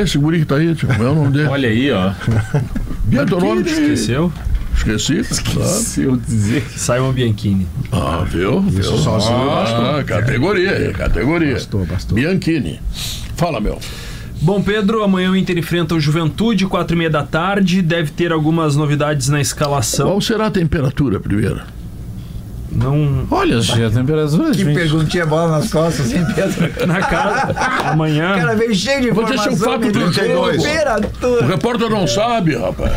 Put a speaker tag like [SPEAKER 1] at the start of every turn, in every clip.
[SPEAKER 1] esse guri que tá aí? Como é o nome dele?
[SPEAKER 2] Olha aí, ó.
[SPEAKER 1] Bianchini.
[SPEAKER 3] Esqueceu?
[SPEAKER 2] Esqueceu de dizer.
[SPEAKER 3] Simon Bianchini.
[SPEAKER 1] Viu? Sozinho. Categoria.
[SPEAKER 4] Bastou.
[SPEAKER 1] Bianchini. Fala, meu.
[SPEAKER 3] Bom, Pedro, amanhã o Inter enfrenta o Juventude, 4h30 da tarde. Deve ter algumas novidades na escalação.
[SPEAKER 1] Qual será a temperatura primeiro?
[SPEAKER 3] Não.
[SPEAKER 2] Olha, a temperatura.
[SPEAKER 5] Que perguntinha, bola nas costas, hein, Pedro?
[SPEAKER 3] Na casa, amanhã.
[SPEAKER 5] O cara veio cheio de informação.
[SPEAKER 1] Deixa eu falar com 32. O
[SPEAKER 5] Temperatura.
[SPEAKER 1] repórter não sabe, rapaz.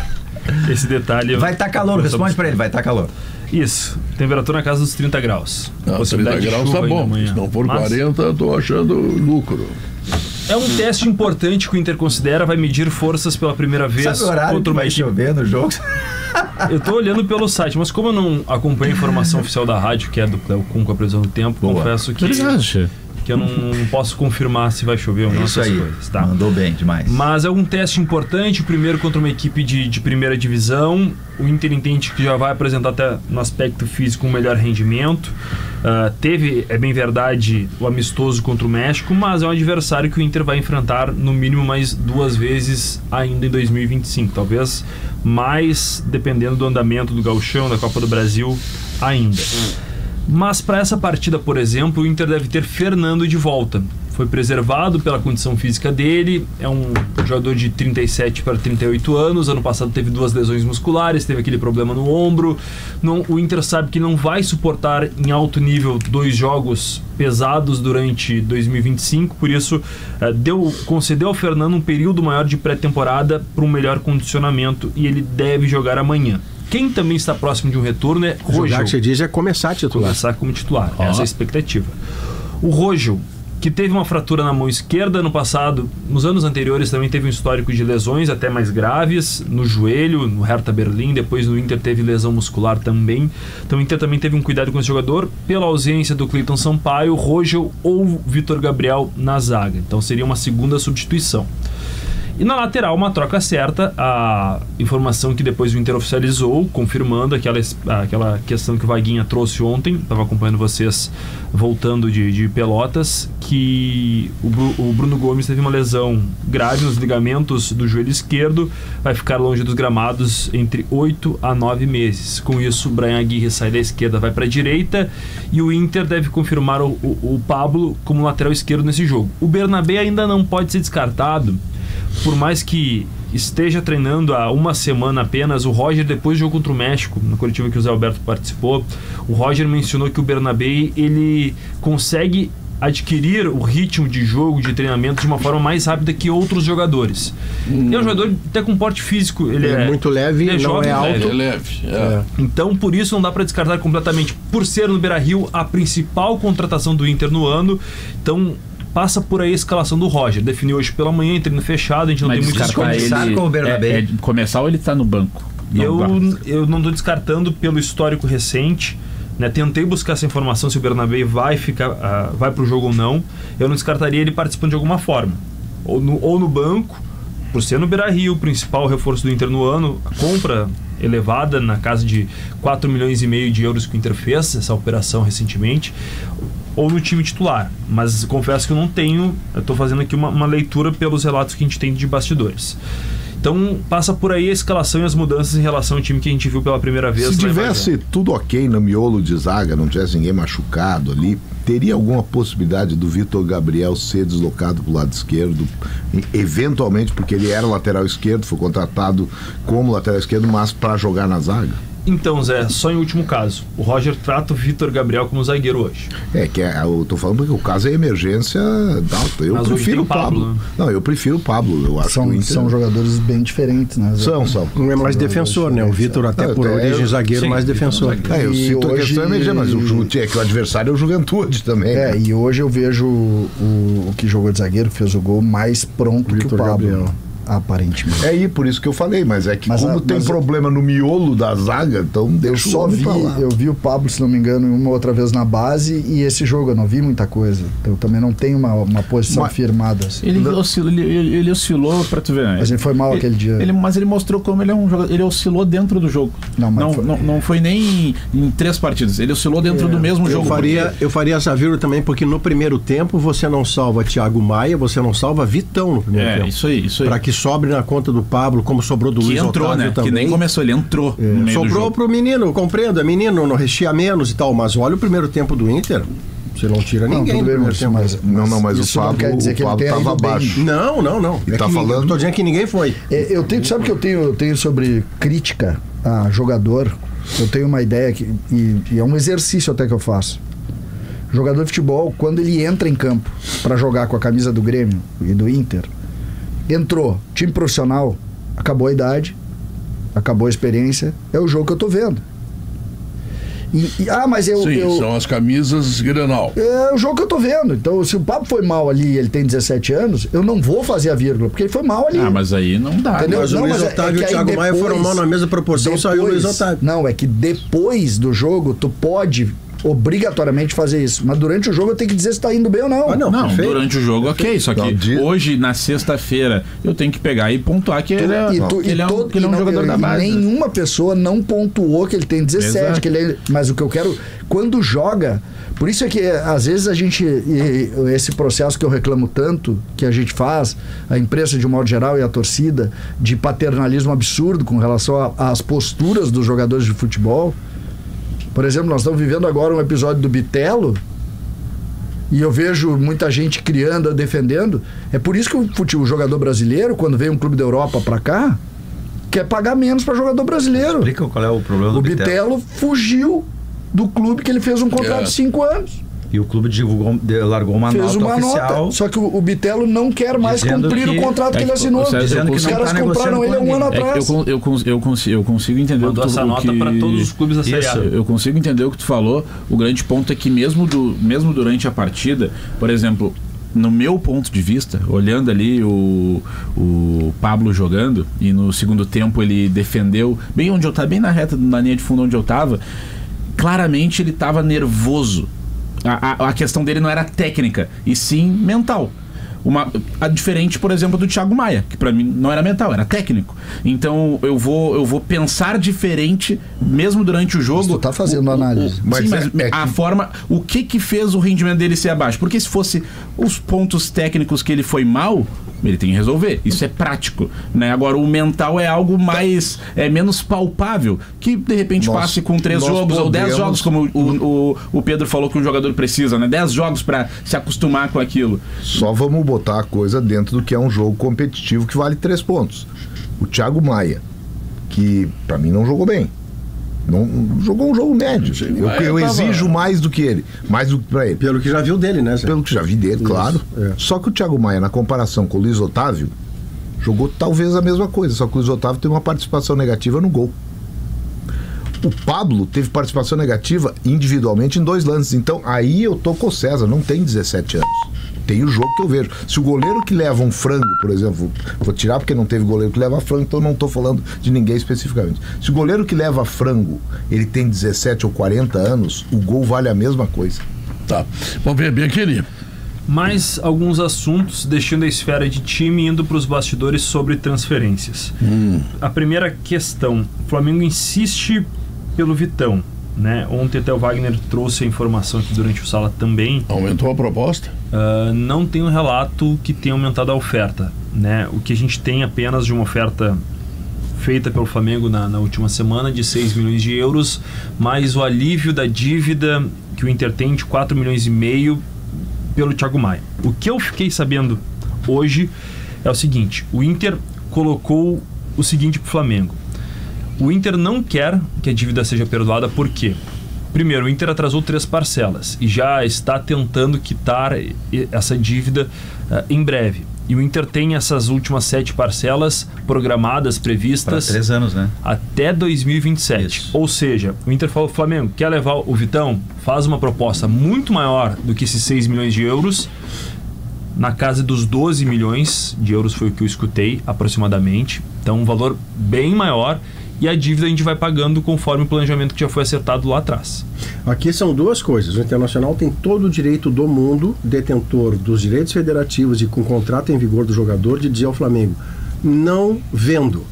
[SPEAKER 3] Esse detalhe.
[SPEAKER 5] Vai estar calor, responde pra ele, vai estar calor.
[SPEAKER 3] Isso, temperatura na casa dos 30 graus.
[SPEAKER 1] 30 graus tá bom, se não for 40, eu tô achando lucro.
[SPEAKER 3] É um teste importante que o Inter considera, vai medir forças pela primeira vez.
[SPEAKER 5] Sabe o horário que vai chover no jogo?
[SPEAKER 3] Eu tô olhando pelo site, mas como eu não acompanho a informação oficial da rádio, que é do Cleo com a previsão do tempo, confesso que eu não posso confirmar se vai chover ou não.
[SPEAKER 5] Isso aí,
[SPEAKER 3] coisas, tá?
[SPEAKER 5] Mandou bem demais.
[SPEAKER 3] Mas é um teste importante, o primeiro contra uma equipe de primeira divisão. O Inter entende que já vai apresentar até no aspecto físico um melhor rendimento. Teve, é bem verdade, o amistoso contra o México, mas é um adversário que o Inter vai enfrentar no mínimo mais 2 vezes ainda em 2025. Talvez mais, dependendo do andamento do Gauchão, da Copa do Brasil, ainda. Mas para essa partida, por exemplo, o Inter deve ter Fernando de volta. Foi preservado pela condição física dele, é um jogador de 37 para 38 anos, ano passado teve 2 lesões musculares, teve aquele problema no ombro. O Inter sabe que não vai suportar em alto nível 2 jogos pesados durante 2025, por isso concedeu ao Fernando um período maior de pré-temporada para um melhor condicionamento e ele deve jogar amanhã. Quem também está próximo de um retorno é Rogel.
[SPEAKER 4] Jogar que você diz é começar a titular.
[SPEAKER 3] Começar como titular, essa é a expectativa. O Rogel, que teve uma fratura na mão esquerda no passado, nos anos anteriores também teve um histórico de lesões até mais graves, no joelho, no Hertha Berlim, depois no Inter teve lesão muscular também. Então o Inter também teve um cuidado com esse jogador, pela ausência do Cleiton Sampaio, Rogel ou Vitor Gabriel na zaga. Então seria uma segunda substituição. E na lateral, uma troca certa, a informação que depois o Inter oficializou, confirmando aquela questão que o Vaguinha trouxe ontem, estava acompanhando vocês voltando de Pelotas, que o Bruno Gomes teve uma lesão grave nos ligamentos do joelho esquerdo, vai ficar longe dos gramados entre 8 a 9 meses. Com isso, o Brian Aguirre sai da esquerda, vai para a direita, e o Inter deve confirmar o Pablo como lateral esquerdo nesse jogo. O Bernabé ainda não pode ser descartado, por mais que esteja treinando há uma semana apenas. O Roger, depois do jogo contra o México, na coletiva que o Zé Alberto participou, o Roger mencionou que o Bernabé, ele consegue adquirir o ritmo de jogo, de treinamento de uma forma mais rápida que outros jogadores. Ele é um jogador até com porte físico, ele é
[SPEAKER 4] muito leve, não
[SPEAKER 3] jovem,
[SPEAKER 4] é alto.
[SPEAKER 1] Ele é leve.
[SPEAKER 3] Então, por isso não dá para descartar completamente, por ser no Beira-Rio a principal contratação do Inter no ano. Então passa por aí a escalação do Roger. Definiu hoje pela manhã, treino fechado, a gente não tem muito
[SPEAKER 5] descartar ele. Com o Bernabé.
[SPEAKER 2] Começar ou ele tá no banco?
[SPEAKER 3] Eu não estou descartando pelo histórico recente, né? Tentei buscar essa informação se o Bernabé vai pro jogo ou não. Eu não descartaria ele participando de alguma forma. Ou no banco, por ser no Beira-Rio, o principal reforço do Inter no ano, a compra elevada na casa de 4,5 milhões de euros que o Inter fez, essa operação recentemente, ou no time titular. Mas confesso que eu não tenho, eu estou fazendo aqui uma leitura pelos relatos que a gente tem de bastidores. Então passa por aí a escalação e as mudanças em relação ao time que a gente viu pela primeira vez.
[SPEAKER 6] Se tivesse tudo ok no miolo de zaga, não tivesse ninguém machucado ali, teria alguma possibilidade do Vitor Gabriel ser deslocado para o lado esquerdo, eventualmente, porque ele era lateral esquerdo, foi contratado como lateral esquerdo, mas para jogar na zaga?
[SPEAKER 3] Então, Zé, só em último caso. O Roger trata o Vitor Gabriel como zagueiro hoje.
[SPEAKER 6] Eu tô falando porque o caso é emergência alta. Eu prefiro o Pablo. Né? Não, eu prefiro o Pablo. Eu acho que
[SPEAKER 7] são jogadores bem diferentes, né?
[SPEAKER 6] São.
[SPEAKER 4] Um é mais defensor, né? O Vitor, até por origem zagueiro, sim, mais defensor.
[SPEAKER 6] Eu sinto a questão emergência, mas o adversário é o Juventude também. Né?
[SPEAKER 7] E hoje eu vejo o que jogou de zagueiro, fez o gol mais pronto que o Pablo. aparentemente.
[SPEAKER 6] É aí, por isso que eu falei, mas é que tem problema no miolo da zaga, então deixa o homem pra lá.
[SPEAKER 7] Eu vi o Pablo, se não me engano, uma outra vez na base, e esse jogo eu não vi muita coisa. Então eu também não tenho uma posição firmada. Assim.
[SPEAKER 2] Ele oscilou pra tu ver, né?
[SPEAKER 7] Mas ele foi mal aquele dia.
[SPEAKER 2] Mas ele mostrou como ele é um jogador. Ele oscilou dentro do jogo. Não foi nem em 3 partidas. Ele oscilou dentro do mesmo jogo.
[SPEAKER 4] Eu faria essa vírgula também, porque no primeiro tempo você não salva Thiago Maia, você não salva Vitão no primeiro tempo.
[SPEAKER 2] Isso aí.
[SPEAKER 4] Para que sobre na conta do Pablo, como sobrou do Luiz
[SPEAKER 2] entrou,
[SPEAKER 4] Otávio
[SPEAKER 2] né?
[SPEAKER 4] também.
[SPEAKER 2] Que nem começou, ele entrou no meio do jogo.
[SPEAKER 4] Sobrou pro menino, eu compreendo, é menino, não restia menos e tal, mas olha o primeiro tempo do Inter, você não tira ninguém do primeiro tempo.
[SPEAKER 6] Mas o Pablo estava abaixo.
[SPEAKER 4] Não.
[SPEAKER 6] E tá falando...
[SPEAKER 4] Eu tô dizendo que ninguém foi.
[SPEAKER 7] Sabe que eu tenho sobre crítica a jogador? Eu tenho uma ideia, e é um exercício até que eu faço. Jogador de futebol, quando ele entra em campo para jogar com a camisa do Grêmio e do Inter, entrou, time profissional, acabou a idade, acabou a experiência, é o jogo que eu tô vendo. Mas
[SPEAKER 1] são as camisas Grenal.
[SPEAKER 7] É o jogo que eu tô vendo. Então, se o Pablo foi mal ali e ele tem 17 anos, eu não vou fazer a vírgula, porque ele foi mal ali.
[SPEAKER 2] Mas aí não dá.
[SPEAKER 7] Entendeu?
[SPEAKER 4] Mas o Luiz Otávio e o Thiago Maia foram mal na mesma proporção, saiu o Luiz Otávio.
[SPEAKER 7] Não, é que depois do jogo, tu pode obrigatoriamente fazer isso. Mas durante o jogo eu tenho que dizer se tá indo bem ou não.
[SPEAKER 2] Não, durante o jogo, ok. Só que hoje, na sexta-feira, eu tenho que pegar e pontuar que ele é um jogador da base.
[SPEAKER 7] Nenhuma pessoa não pontuou que ele tem 17, que ele mas o que eu quero, quando joga, por isso é que às vezes a gente, esse processo que eu reclamo tanto, que a gente faz, a imprensa de um modo geral e a torcida, de paternalismo absurdo com relação às posturas dos jogadores de futebol. Por exemplo, nós estamos vivendo agora um episódio do Bitelo e eu vejo muita gente criando, defendendo. É por isso que o jogador brasileiro, quando vem um clube da Europa para cá, quer pagar menos para jogador brasileiro.
[SPEAKER 5] Explica qual é o problema do Bitelo.
[SPEAKER 7] O Bitelo fugiu do clube que ele fez um contrato de 5 anos.
[SPEAKER 5] E o clube largou uma nota oficial.
[SPEAKER 7] Só que o Bitelo não quer mais cumprir o contrato que ele assinou.
[SPEAKER 5] Dizendo que os caras
[SPEAKER 7] compraram ele há um ano atrás.
[SPEAKER 2] Eu consigo entender
[SPEAKER 3] Mandou essa nota para todos os clubes da Série A.
[SPEAKER 2] Eu consigo entender o que tu falou. O grande ponto é que mesmo durante a partida, por exemplo, no meu ponto de vista, olhando ali o Pablo jogando, e no segundo tempo ele defendeu bem onde eu estava, bem na reta, na linha de fundo onde eu estava, claramente ele estava nervoso. A questão dele não era técnica, e sim mental. Diferente, por exemplo, do Thiago Maia, que pra mim não era mental, era técnico. Então eu vou pensar diferente mesmo durante o jogo.
[SPEAKER 7] Mas tu tá fazendo análise.
[SPEAKER 2] Mas a forma, o que fez o rendimento dele ser abaixo? Porque se fosse os pontos técnicos que ele foi mal, ele tem que resolver. Isso é prático, né? Agora o mental é algo mais menos palpável, que de repente passe com 3 jogos ou 10 jogos, como o Pedro falou que um jogador precisa, né? 10 jogos para se acostumar com aquilo.
[SPEAKER 6] Só vamos botar a coisa dentro do que é um jogo competitivo que vale 3 pontos. O Thiago Maia, que pra mim não jogou bem, não jogou um jogo médio. Eu exijo mais do que ele, mais do que pra ele.
[SPEAKER 4] Pelo que já viu dele, né, Zé?
[SPEAKER 6] Pelo que já vi dele, claro. Só que o Thiago Maia, na comparação com o Luiz Otávio, jogou talvez a mesma coisa, só que o Luiz Otávio teve uma participação negativa no gol. O Pablo teve participação negativa individualmente em 2 lances. Então aí eu tô com o César, não tem 17 anos. Tem o jogo que eu vejo. Se o goleiro que leva um frango, por exemplo, vou tirar porque não teve goleiro que leva frango, então não estou falando de ninguém especificamente. Se o goleiro que leva frango, ele tem 17 ou 40 anos, o gol vale a mesma coisa.
[SPEAKER 1] Tá. Vamos ver, Bianchini.
[SPEAKER 3] Mais alguns assuntos, deixando a esfera de time e indo para os bastidores sobre transferências. A primeira questão, o Flamengo insiste pelo Vitão, né? Ontem até o Wagner trouxe a informação aqui durante o Sala também.
[SPEAKER 1] Aumentou a proposta?
[SPEAKER 3] Não tem um relato que tenha aumentado a oferta, né? O que a gente tem apenas de uma oferta feita pelo Flamengo na última semana de 6 milhões de euros, mais o alívio da dívida que o Inter tem de 4 milhões e meio pelo Thiago Maia. O que eu fiquei sabendo hoje é o seguinte: o Inter colocou o seguinte pro Flamengo. O Inter não quer que a dívida seja perdoada, por quê? Primeiro, o Inter atrasou 3 parcelas e já está tentando quitar essa dívida em breve. E o Inter tem essas últimas 7 parcelas programadas, previstas...
[SPEAKER 5] Para 3 anos, né?
[SPEAKER 3] Até 2027. Isso. Ou seja, o Inter falou: Flamengo, quer levar o Vitão? Faz uma proposta muito maior do que esses 6 milhões de euros na casa dos 12 milhões de euros, foi o que eu escutei aproximadamente. Então um valor bem maior, e a dívida a gente vai pagando conforme o planejamento que já foi acertado lá atrás.
[SPEAKER 4] Aqui são duas coisas. O Internacional tem todo o direito do mundo, detentor dos direitos federativos e com contrato em vigor do jogador, de dizer ao Flamengo: não vendo.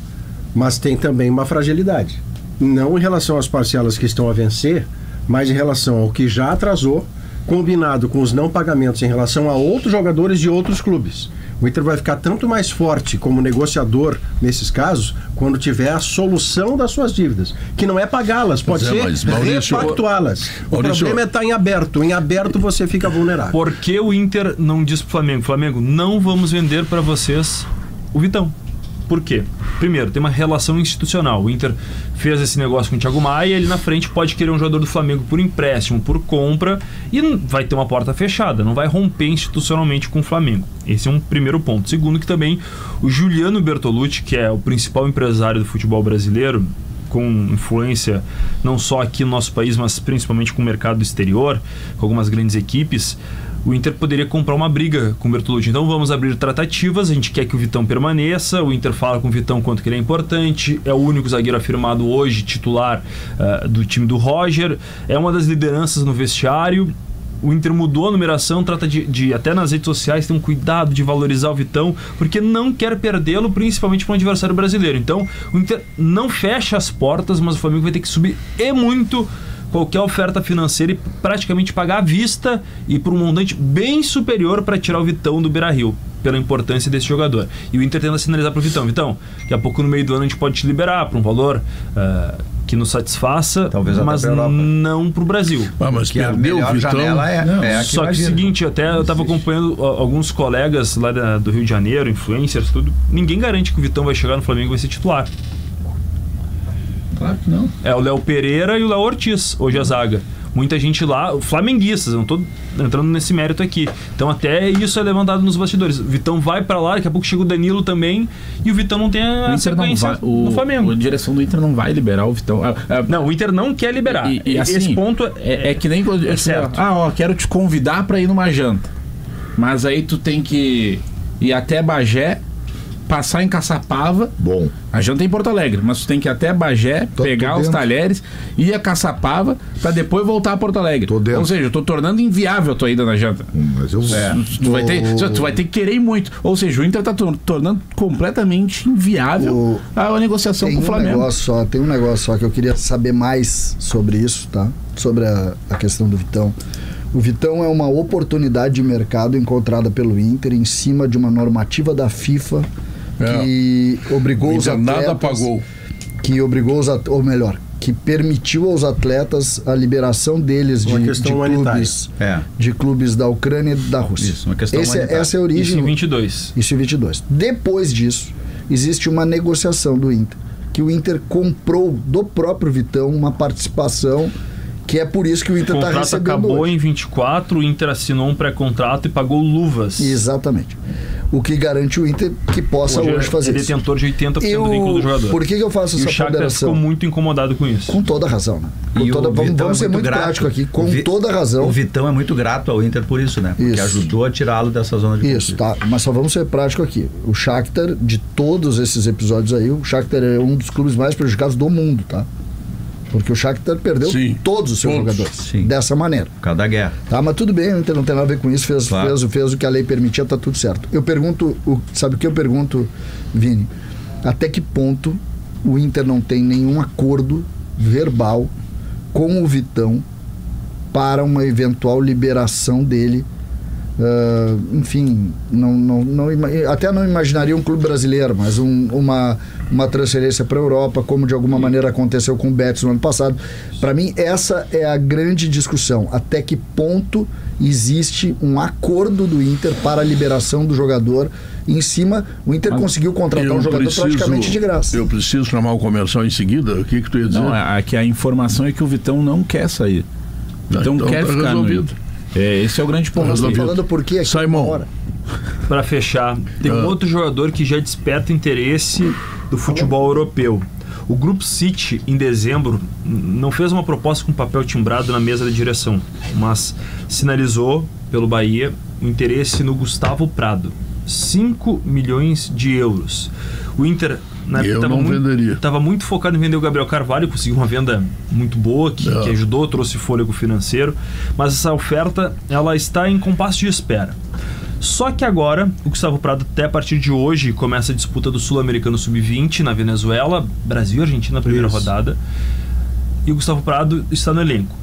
[SPEAKER 4] Mas tem também uma fragilidade. Não em relação às parcelas que estão a vencer, mas em relação ao que já atrasou, combinado com os não pagamentos em relação a outros jogadores de outros clubes. O Inter vai ficar tanto mais forte como negociador nesses casos quando tiver a solução das suas dívidas, que não é pagá-las, pode ser repactuá-las. O problema é estar em aberto. Em aberto você fica vulnerável.
[SPEAKER 3] Por que o Inter não diz pro Flamengo: Flamengo, não vamos vender para vocês o Vitão? Por quê? Primeiro, tem uma relação institucional. O Inter fez esse negócio com o Thiago Maia e ele na frente pode querer um jogador do Flamengo por empréstimo, por compra, e vai ter uma porta fechada, não vai romper institucionalmente com o Flamengo. Esse é um primeiro ponto. Segundo, que também o Juliano Bertolucci, que é o principal empresário do futebol brasileiro, com influência não só aqui no nosso país, mas principalmente com o mercado exterior, com algumas grandes equipes, o Inter poderia comprar uma briga com o Bertolucci. Então vamos abrir tratativas, a gente quer que o Vitão permaneça, o Inter fala com o Vitão quanto que ele é importante, é o único zagueiro afirmado hoje, titular do time do Roger, é uma das lideranças no vestiário. O Inter mudou a numeração, trata de até nas redes sociais, tem um cuidado de valorizar o Vitão, porque não quer perdê-lo, principalmente para um adversário brasileiro. Então o Inter não fecha as portas, mas o Flamengo vai ter que subir muito qualquer oferta financeira e praticamente pagar à vista e por um montante bem superior para tirar o Vitão do Beira-Rio, pela importância desse jogador. E o Inter tenta sinalizar para o Vitão: Vitão, daqui a pouco no meio do ano a gente pode te liberar por um valor que nos satisfaça, talvez mas não para o Brasil.
[SPEAKER 1] Mas
[SPEAKER 5] que a melhor janela é
[SPEAKER 3] só que é o seguinte, até eu estava acompanhando alguns colegas lá do Rio de Janeiro, influencers, tudo, ninguém garante que o Vitão vai chegar no Flamengo e vai ser titular.
[SPEAKER 2] Claro que não.
[SPEAKER 3] É o Léo Pereira e o Léo Ortiz, hoje a zaga. Muita gente lá, flamenguistas, eu não tô entrando nesse mérito aqui. Então até isso é levantado nos bastidores. O Vitão vai pra lá, daqui a pouco chega o Danilo também, e o Vitão não tem a sequência no Flamengo.
[SPEAKER 2] A direção do Inter não vai liberar o Vitão.
[SPEAKER 3] Não, o Inter não quer liberar.
[SPEAKER 2] E assim, esse ponto é que nem quando eu
[SPEAKER 3] certo.
[SPEAKER 2] Quero te convidar pra ir numa janta. Mas aí tu tem que ir até Bagé, passar em Caçapava.
[SPEAKER 6] Bom.
[SPEAKER 2] A janta é em Porto Alegre, mas tu tem que ir até Bagé, pegar os talheres, ir a Caçapava, pra depois voltar a Porto Alegre. Ou seja, eu tô tornando inviável a tua ida na janta.
[SPEAKER 6] Mas eu
[SPEAKER 2] tu vai ter que querer muito. Ou seja, o Inter tá tornando completamente inviável a negociação com o Flamengo.
[SPEAKER 7] Tem um negócio só que eu queria saber mais sobre isso, tá? Sobre a questão do Vitão. O Vitão é uma oportunidade de mercado encontrada pelo Inter em cima de uma normativa da FIFA que obrigou os atletas...
[SPEAKER 1] nada pagou.
[SPEAKER 7] Que obrigou que permitiu aos atletas a liberação deles de clubes da Ucrânia e da Rússia.
[SPEAKER 5] Isso, uma questão humanitária.
[SPEAKER 7] Essa é a origem.
[SPEAKER 3] Isso em 22.
[SPEAKER 7] Isso em 22. Depois disso, existe uma negociação do Inter, que o Inter comprou do próprio Vitão uma participação, que é por isso que o Inter está recebendo.
[SPEAKER 3] O contrato acabou
[SPEAKER 7] hoje.
[SPEAKER 3] Em 24, o Inter assinou um pré-contrato e pagou luvas.
[SPEAKER 7] Exatamente. O que garante o Inter que possa hoje fazer isso.
[SPEAKER 3] Ele é detentor de 80% do vínculo do jogador.
[SPEAKER 7] Por que eu faço essa ponderação?
[SPEAKER 3] O Shakhtar ficou muito incomodado com isso.
[SPEAKER 7] Com toda razão, né? Vamos ser muito práticos aqui, com toda razão.
[SPEAKER 5] O Vitão é muito grato ao Inter por isso, né? Porque ajudou a tirá-lo dessa zona de conflito.
[SPEAKER 7] Isso, tá. Mas só vamos ser práticos aqui. O Shakhtar, de todos esses episódios aí, o Shakhtar é um dos clubes mais prejudicados do mundo, tá? Porque o Shakhtar perdeu todos os seus jogadores dessa maneira.
[SPEAKER 5] Por causa da guerra.
[SPEAKER 7] Tá, mas tudo bem, o Inter não tem nada a ver com isso, fez o que a lei permitia, tá tudo certo. Eu pergunto, sabe o que eu pergunto, Vini? Até que ponto o Inter não tem nenhum acordo verbal com o Vitão para uma eventual liberação dele? Enfim, até não imaginaria um clube brasileiro, mas uma transferência para a Europa, como de alguma maneira aconteceu com o Betis no ano passado. Para mim, essa é a grande discussão. Até que ponto existe um acordo do Inter para a liberação do jogador? Em cima, o Inter conseguiu contratar um jogador praticamente de graça.
[SPEAKER 1] Eu preciso chamar o comercial em seguida. O que tu ia dizer?
[SPEAKER 2] Não, que a informação é que o Vitão não quer sair. Então quer ficar resolvido. Esse é o grande ponto.
[SPEAKER 7] Nós estamos falando por quê aqui
[SPEAKER 1] Simon.
[SPEAKER 3] Para fechar, tem outro jogador que já desperta interesse do futebol europeu. O Grupo City, em dezembro, não fez uma proposta com papel timbrado na mesa da direção, mas sinalizou pelo Bahia o interesse no Gustavo Prado. 5 milhões de euros. O Inter, na época, estava muito focado em vender o Gabriel Carvalho, conseguiu uma venda muito boa, que ajudou, trouxe fôlego financeiro, mas essa oferta ela está em compasso de espera. Só que agora, o Gustavo Prado, até a partir de hoje, começa a disputa do Sul-Americano Sub-20 na Venezuela, Brasil e Argentina na primeira rodada, e o Gustavo Prado está no elenco.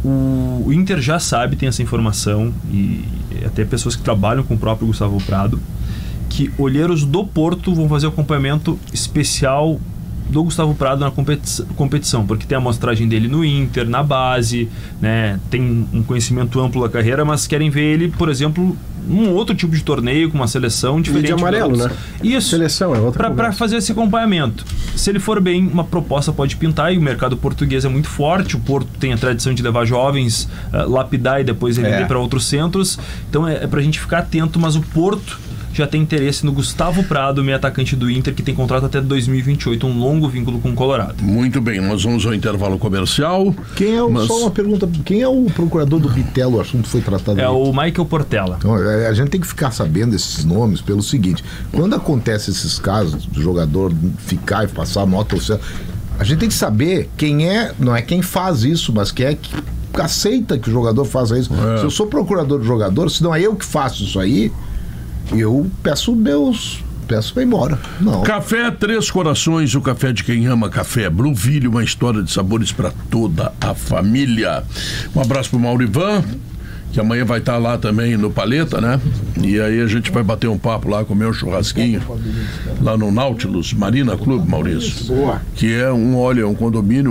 [SPEAKER 3] O Inter já sabe, tem essa informação, e até pessoas que trabalham com o próprio Gustavo Prado, que olheiros do Porto vão fazer o acompanhamento especial do Gustavo Prado na competição, porque tem a amostragem dele no Inter, na base, né? Tem um conhecimento amplo da carreira, mas querem ver ele, por exemplo, num outro tipo de torneio, com uma seleção diferente.
[SPEAKER 4] E de amarelo, né?
[SPEAKER 3] Isso.
[SPEAKER 4] Seleção é outra
[SPEAKER 3] para fazer esse acompanhamento. Se ele for bem, uma proposta pode pintar, e o mercado português é muito forte. O Porto tem a tradição de levar jovens, lapidar e depois vender para outros centros. Então é pra gente ficar atento, mas o Porto já tem interesse no Gustavo Prado, meio atacante do Inter, que tem contrato até 2028, um longo vínculo com o Colorado.
[SPEAKER 1] Muito bem, nós vamos ao intervalo comercial.
[SPEAKER 6] Só uma pergunta, quem é o procurador do Bitelo? O assunto foi tratado
[SPEAKER 3] o Michael Portela.
[SPEAKER 6] Então, a gente tem que ficar sabendo esses nomes pelo seguinte: quando acontece esses casos do jogador ficar e passar a moto, a gente tem que saber quem é, não é quem faz isso, mas quem é que aceita que o jogador faça isso. Se eu sou procurador do jogador, se não é eu que faço isso aí, eu peço pra ir embora. Não.
[SPEAKER 1] Café Três Corações, o café de quem ama café. Blueville, uma história de sabores para toda a família. Um abraço pro Maurivan, que amanhã vai estar lá também no Paleta, né? E aí a gente vai bater um papo lá, comer um churrasquinho lá no Nautilus Marina Club, Maurício. Que é um condomínio